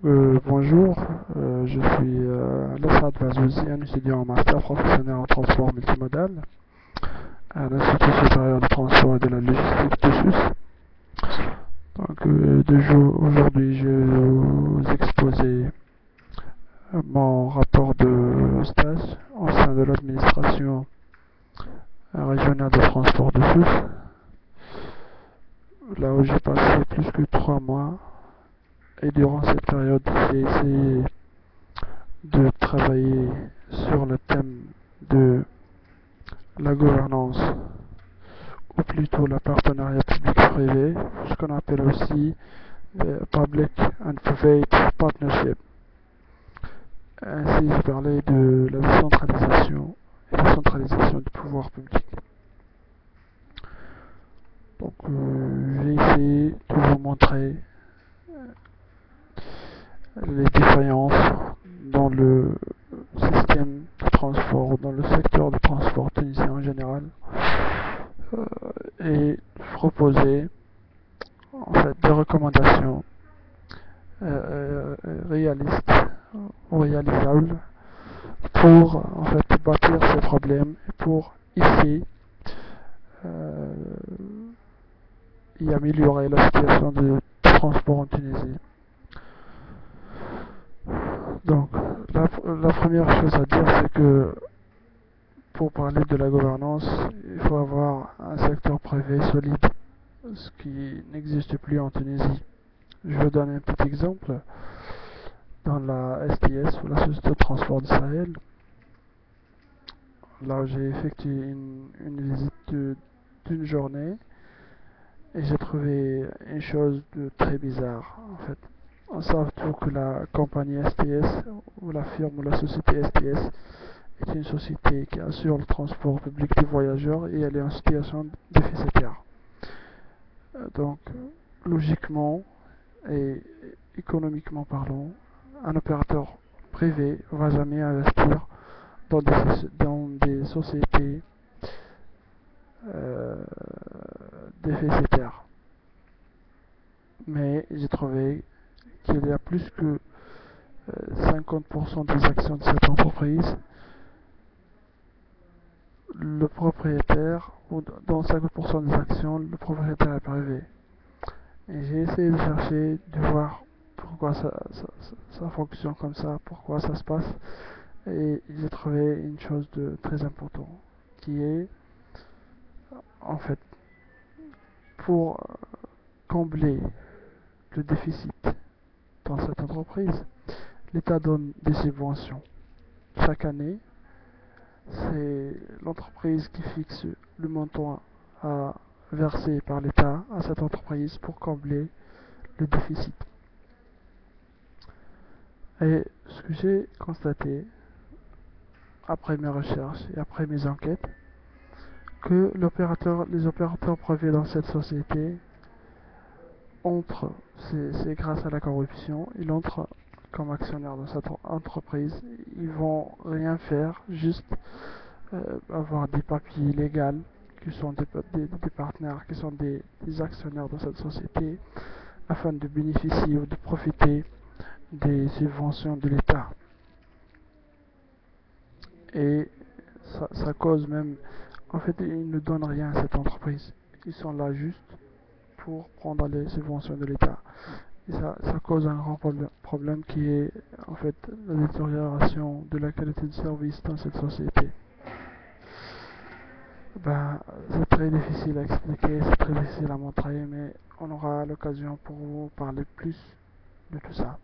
Bonjour, je suis Lassad Vazouzi, un étudiant en master professionnel en transport multimodal à l'Institut supérieur de transport et de la logistique de SUS. Donc, aujourd'hui, je vais vous exposer mon rapport de stage au sein de l'administration régionale de transport de SUS, là où j'ai passé plus que 3 mois. Et durant cette période, j'ai essayé de travailler sur le thème de la gouvernance, ou plutôt le partenariat public-privé, ce qu'on appelle aussi Public and Private Partnership. Ainsi, j'ai parlé de la décentralisation et la centralisation du pouvoir public. Donc, j'ai essayé de vous montrer les défaillances dans le système de transport, dans le secteur du transport tunisien en général, et proposer en fait des recommandations réalistes ou réalisables pour en fait bâtir ces problèmes et pour ici y améliorer la situation de transport en Tunisie. Donc, la première chose à dire, c'est que pour parler de la gouvernance, il faut avoir un secteur privé solide, ce qui n'existe plus en Tunisie. Je vous donne un petit exemple. Dans la STS, ou la Société de Transport d'Israël, là où j'ai effectué une visite d'une journée, et j'ai trouvé une chose de très bizarre en fait. On sait tout que la compagnie STS, ou la firme ou la société STS, est une société qui assure le transport public des voyageurs et elle est en situation déficitaire. Donc, logiquement et économiquement parlant, un opérateur privé ne va jamais investir dans des sociétés déficitaires. Mais j'ai trouvé qu'il y a plus que 50% des actions de cette entreprise, le propriétaire, ou dans 50% des actions, le propriétaire est privé. Et j'ai essayé de chercher, de voir pourquoi ça fonctionne comme ça, pourquoi ça se passe. Et j'ai trouvé une chose de très importante, qui est, en fait, pour combler le déficit dans cette entreprise, l'État donne des subventions. Chaque année, c'est l'entreprise qui fixe le montant à verser par l'État à cette entreprise pour combler le déficit. Et ce que j'ai constaté, après mes recherches et après mes enquêtes, que les opérateurs privés dans cette société entrent, c'est grâce à la corruption, ils entrent comme actionnaires dans cette entreprise. Ils vont rien faire, juste avoir des papiers légaux qui sont des partenaires, qui sont des actionnaires de cette société, afin de bénéficier ou de profiter des subventions de l'État. Et ça cause même, en fait, ils ne donnent rien à cette entreprise. Ils sont là juste pour prendre les subventions de l'État. Et ça cause un grand problème qui est en fait la détérioration de la qualité de service dans cette société. C'est très difficile à expliquer, c'est très difficile à montrer, mais on aura l'occasion pour vous parler plus de tout ça.